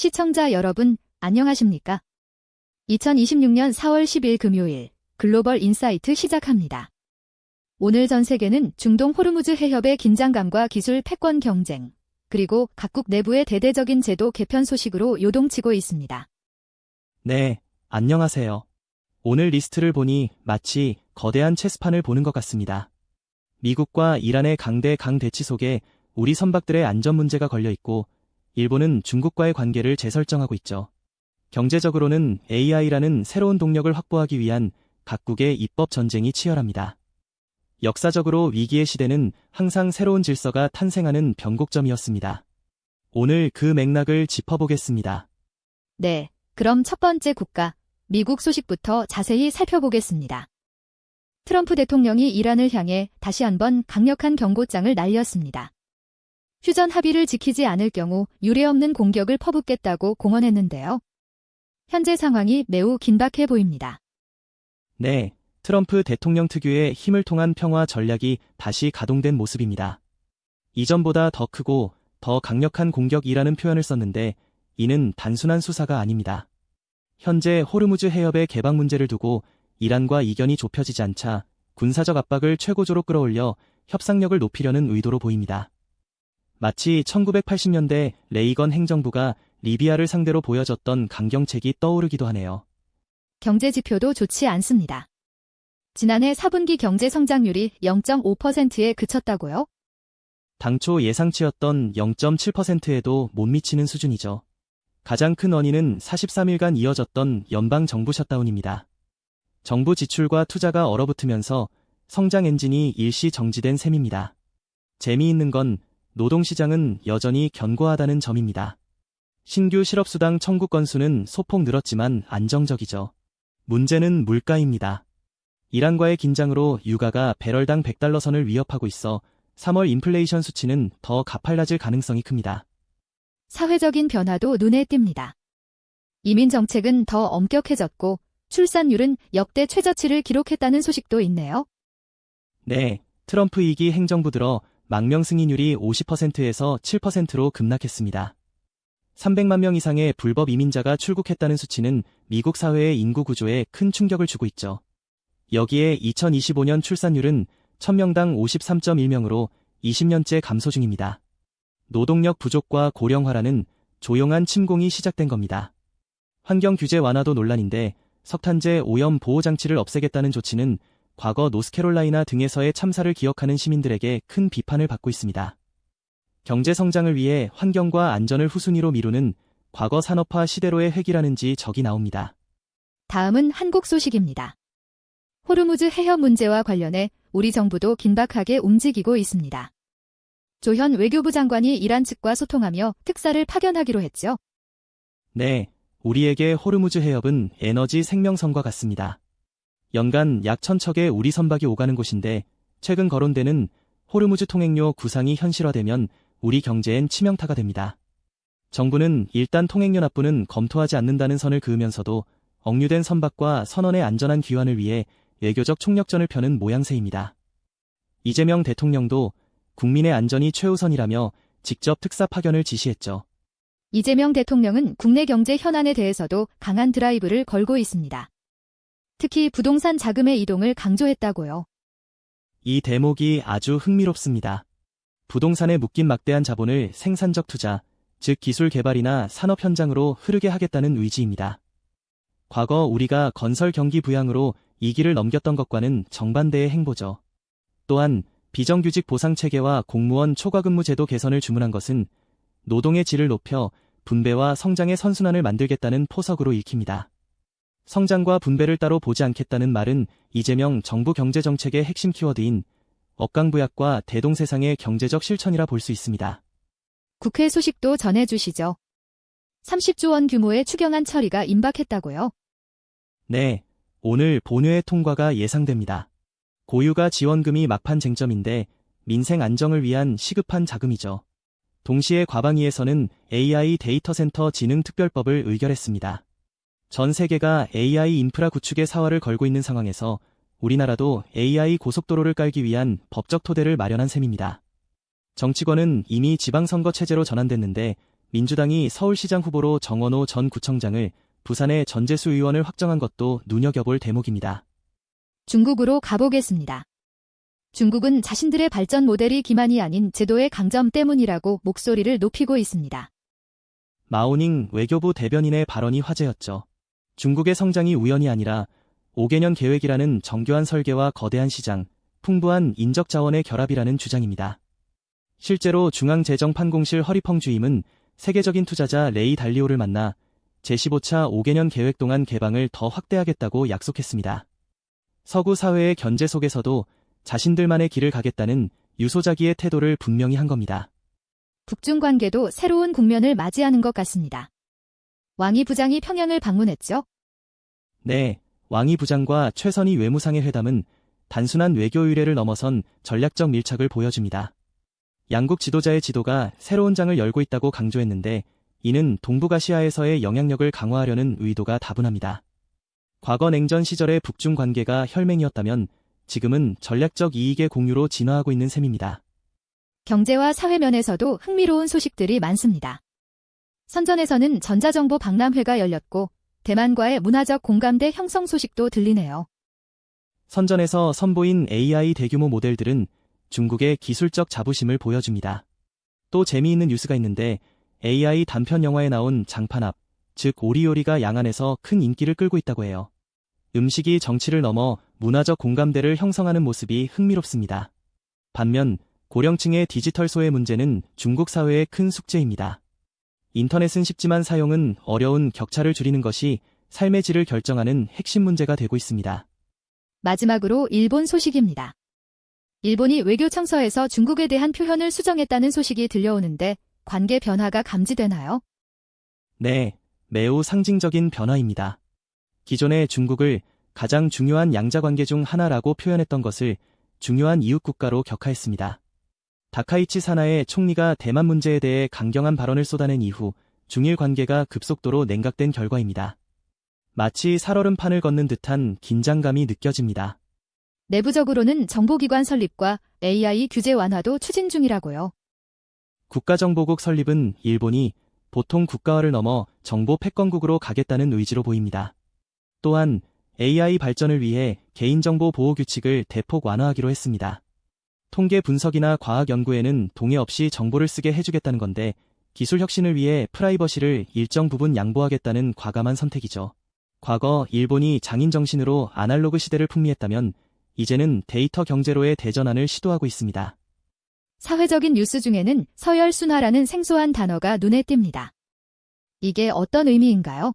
시청자 여러분, 안녕하십니까? 2026년 4월 10일 금요일 글로벌 인사이트 시작합니다. 오늘 전 세계는 중동 호르무즈 해협의 긴장감과 기술 패권 경쟁, 그리고 각국 내부의 대대적인 제도 개편 소식으로 요동치고 있습니다. 네, 안녕하세요. 오늘 리스트를 보니 마치 거대한 체스판을 보는 것 같습니다. 미국과 이란의 강대치 속에 우리 선박들의 안전 문제가 걸려 있고, 일본은 중국과의 관계를 재설정하고 있죠. 경제적으로는 AI라는 새로운 동력을 확보하기 위한 각국의 입법 전쟁이 치열합니다. 역사적으로 위기의 시대는 항상 새로운 질서가 탄생하는 변곡점이었습니다. 오늘 그 맥락을 짚어보겠습니다. 네, 그럼 첫 번째 국가, 미국 소식부터 자세히 살펴보겠습니다. 트럼프 대통령이 이란을 향해 다시 한번 강력한 경고장을 날렸습니다. 휴전 합의를 지키지 않을 경우 유례없는 공격을 퍼붓겠다고 공언했는데요. 현재 상황이 매우 긴박해 보입니다. 네, 트럼프 대통령 특유의 힘을 통한 평화 전략이 다시 가동된 모습입니다. 이전보다 더 크고 더 강력한 공격이라는 표현을 썼는데 이는 단순한 수사가 아닙니다. 현재 호르무즈 해협의 개방 문제를 두고 이란과 이견이 좁혀지지 않자 군사적 압박을 최고조로 끌어올려 협상력을 높이려는 의도로 보입니다. 마치 1980년대 레이건 행정부가 리비아를 상대로 보여줬던 강경책이 떠오르기도 하네요. 경제 지표도 좋지 않습니다. 지난해 4분기 경제 성장률이 0.5%에 그쳤다고요? 당초 예상치였던 0.7%에도 못 미치는 수준이죠. 가장 큰 원인은 43일간 이어졌던 연방 정부 셧다운입니다. 정부 지출과 투자가 얼어붙으면서 성장 엔진이 일시 정지된 셈입니다. 재미있는 건 노동시장은 여전히 견고하다는 점입니다. 신규 실업수당 청구 건수는 소폭 늘었지만 안정적이죠. 문제는 물가입니다. 이란과의 긴장으로 유가가 배럴당 100달러 선을 위협하고 있어 3월 인플레이션 수치는 더 가팔라질 가능성이 큽니다. 사회적인 변화도 눈에 띕니다. 이민 정책은 더 엄격해졌고 출산율은 역대 최저치를 기록했다는 소식도 있네요. 네, 트럼프 2기 행정부 들어 망명 승인율이 50%에서 7%로 급락했습니다. 300만 명 이상의 불법 이민자가 출국했다는 수치는 미국 사회의 인구 구조에 큰 충격을 주고 있죠. 여기에 2025년 출산율은 1000명당 53.1명으로 20년째 감소 중입니다. 노동력 부족과 고령화라는 조용한 침공이 시작된 겁니다. 환경 규제 완화도 논란인데 석탄재 오염 보호 장치를 없애겠다는 조치는 과거 노스캐롤라이나 등에서의 참사를 기억하는 시민들에게 큰 비판을 받고 있습니다. 경제 성장을 위해 환경과 안전을 후순위로 미루는 과거 산업화 시대로의 회귀라는지 적이 나옵니다. 다음은 한국 소식입니다. 호르무즈 해협 문제와 관련해 우리 정부도 긴박하게 움직이고 있습니다. 조현 외교부 장관이 이란 측과 소통하며 특사를 파견하기로 했죠. 네, 우리에게 호르무즈 해협은 에너지 생명선과 같습니다. 연간 약 1000척의 우리 선박이 오가는 곳인데 최근 거론되는 호르무즈 통행료 구상이 현실화되면 우리 경제엔 치명타가 됩니다. 정부는 일단 통행료 납부는 검토하지 않는다는 선을 그으면서도 억류된 선박과 선원의 안전한 귀환을 위해 외교적 총력전을 펴는 모양새입니다. 이재명 대통령도 국민의 안전이 최우선이라며 직접 특사 파견을 지시했죠. 이재명 대통령은 국내 경제 현안에 대해서도 강한 드라이브를 걸고 있습니다. 특히 부동산 자금의 이동을 강조했다고요. 이 대목이 아주 흥미롭습니다. 부동산에 묶인 막대한 자본을 생산적 투자, 즉 기술 개발이나 산업 현장으로 흐르게 하겠다는 의지입니다. 과거 우리가 건설 경기 부양으로 이 길을 넘겼던 것과는 정반대의 행보죠. 또한 비정규직 보상체계와 공무원 초과근무 제도 개선을 주문한 것은 노동의 질을 높여 분배와 성장의 선순환을 만들겠다는 포석으로 읽힙니다. 성장과 분배를 따로 보지 않겠다는 말은 이재명 정부 경제정책의 핵심 키워드인 억강부약과 대동세상의 경제적 실천이라 볼 수 있습니다. 국회 소식도 전해주시죠. 30조 원 규모의 추경안 처리가 임박했다고요? 네, 오늘 본회의 통과가 예상됩니다. 고유가 지원금이 막판 쟁점인데 민생 안정을 위한 시급한 자금이죠. 동시에 과방위에서는 AI 데이터 센터 진흥 특별법을 의결했습니다. 전 세계가 AI 인프라 구축에 사활을 걸고 있는 상황에서 우리나라도 AI 고속도로를 깔기 위한 법적 토대를 마련한 셈입니다. 정치권은 이미 지방선거 체제로 전환됐는데 민주당이 서울시장 후보로 정원호 전 구청장을, 부산의 전재수 의원을 확정한 것도 눈여겨볼 대목입니다. 중국으로 가보겠습니다. 중국은 자신들의 발전 모델이 기만이 아닌 제도의 강점 때문이라고 목소리를 높이고 있습니다. 마오닝 외교부 대변인의 발언이 화제였죠. 중국의 성장이 우연이 아니라 5개년 계획이라는 정교한 설계와 거대한 시장, 풍부한 인적 자원의 결합이라는 주장입니다. 실제로 중앙재정판공실 허리펑 주임은 세계적인 투자자 레이 달리오를 만나 제15차 5개년 계획 동안 개방을 더 확대하겠다고 약속했습니다. 서구 사회의 견제 속에서도 자신들만의 길을 가겠다는 유소자기의 태도를 분명히 한 겁니다. 북중 관계도 새로운 국면을 맞이하는 것 같습니다. 왕이 부장이 평양을 방문했죠? 네, 왕이 부장과 최선희 외무상의 회담은 단순한 외교 의뢰를 넘어선 전략적 밀착을 보여줍니다. 양국 지도자의 지도가 새로운 장을 열고 있다고 강조했는데, 이는 동북아시아에서의 영향력을 강화하려는 의도가 다분합니다. 과거 냉전 시절의 북중 관계가 혈맹이었다면 지금은 전략적 이익의 공유로 진화하고 있는 셈입니다. 경제와 사회 면에서도 흥미로운 소식들이 많습니다. 선전에서는 전자정보 박람회가 열렸고 대만과의 문화적 공감대 형성 소식도 들리네요. 선전에서 선보인 AI 대규모 모델들은 중국의 기술적 자부심을 보여줍니다. 또 재미있는 뉴스가 있는데 AI 단편 영화에 나온 장판앞, 즉 오리오리가 양안에서 큰 인기를 끌고 있다고 해요. 음식이 정치를 넘어 문화적 공감대를 형성하는 모습이 흥미롭습니다. 반면 고령층의 디지털 소외 문제는 중국 사회의 큰 숙제입니다. 인터넷은 쉽지만 사용은 어려운 격차를 줄이는 것이 삶의 질을 결정하는 핵심 문제가 되고 있습니다. 마지막으로 일본 소식입니다. 일본이 외교청서에서 중국에 대한 표현을 수정했다는 소식이 들려오는데 관계 변화가 감지되나요? 네, 매우 상징적인 변화입니다. 기존의 중국을 가장 중요한 양자관계 중 하나라고 표현했던 것을 중요한 이웃국가로 격하했습니다. 다카이치 사나의 총리가 대만 문제에 대해 강경한 발언을 쏟아낸 이후 중일 관계가 급속도로 냉각된 결과입니다. 마치 살얼음판을 걷는 듯한 긴장감이 느껴집니다. 내부적으로는 정보기관 설립과 AI 규제 완화도 추진 중이라고요. 국가정보국 설립은 일본이 보통 국가화를 넘어 정보 패권국으로 가겠다는 의지로 보입니다. 또한 AI 발전을 위해 개인정보 보호 규칙을 대폭 완화하기로 했습니다. 통계 분석이나 과학 연구에는 동의 없이 정보를 쓰게 해주겠다는 건데 기술 혁신을 위해 프라이버시를 일정 부분 양보하겠다는 과감한 선택이죠. 과거 일본이 장인 정신으로 아날로그 시대를 풍미했다면 이제는 데이터 경제로의 대전환을 시도하고 있습니다. 사회적인 뉴스 중에는 서열순화라는 생소한 단어가 눈에 띕니다. 이게 어떤 의미인가요?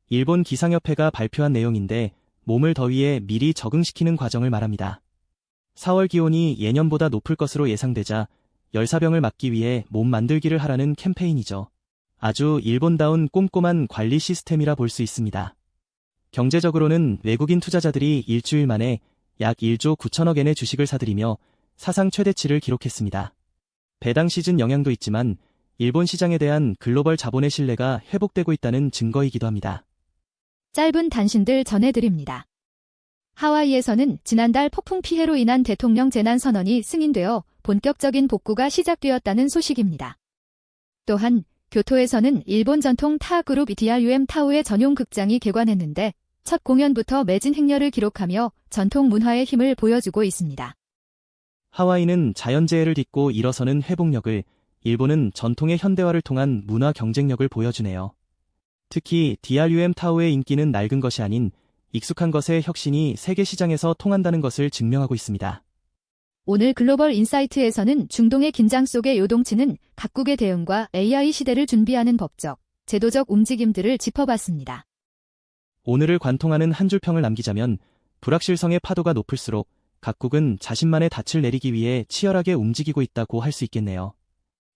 일본 기상협회가 발표한 내용인데 몸을 더위에 미리 적응시키는 과정을 말합니다. 4월 기온이 예년보다 높을 것으로 예상되자 열사병을 막기 위해 몸 만들기를 하라는 캠페인이죠. 아주 일본다운 꼼꼼한 관리 시스템이라 볼 수 있습니다. 경제적으로는 외국인 투자자들이 일주일 만에 약 1조 9천억 엔의 주식을 사들이며 사상 최대치를 기록했습니다. 배당 시즌 영향도 있지만 일본 시장에 대한 글로벌 자본의 신뢰가 회복되고 있다는 증거이기도 합니다. 짧은 단신들 전해드립니다. 하와이에서는 지난달 폭풍 피해로 인한 대통령 재난선언이 승인되어 본격적인 복구가 시작되었다는 소식입니다. 또한 교토에서는 일본 전통 타 그룹 DRUM 타오의 전용 극장이 개관했는데 첫 공연부터 매진 행렬을 기록하며 전통 문화의 힘을 보여주고 있습니다. 하와이는 자연재해를 딛고 일어서는 회복력을, 일본은 전통의 현대화를 통한 문화 경쟁력을 보여주네요. 특히 DRUM 타오의 인기는 낡은 것이 아닌 익숙한 것의 혁신이 세계 시장에서 통한다는 것을 증명하고 있습니다. 오늘 글로벌 인사이트에서는 중동의 긴장 속의 요동치는 각국의 대응과 AI 시대를 준비하는 법적, 제도적 움직임들을 짚어봤습니다. 오늘을 관통하는 한 줄 평을 남기자면 불확실성의 파도가 높을수록 각국은 자신만의 닻을 내리기 위해 치열하게 움직이고 있다고 할 수 있겠네요.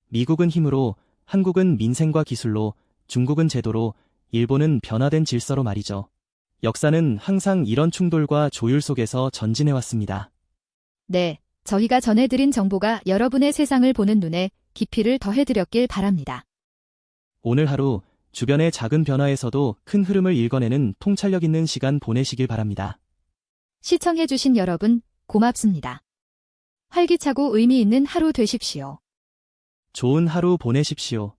미국은 힘으로, 한국은 민생과 기술로, 중국은 제도로, 일본은 변화된 질서로 말이죠. 역사는 항상 이런 충돌과 조율 속에서 전진해왔습니다. 네, 저희가 전해드린 정보가 여러분의 세상을 보는 눈에 깊이를 더해드렸길 바랍니다. 오늘 하루 주변의 작은 변화에서도 큰 흐름을 읽어내는 통찰력 있는 시간 보내시길 바랍니다. 시청해주신 여러분, 고맙습니다. 활기차고 의미 있는 하루 되십시오. 좋은 하루 보내십시오.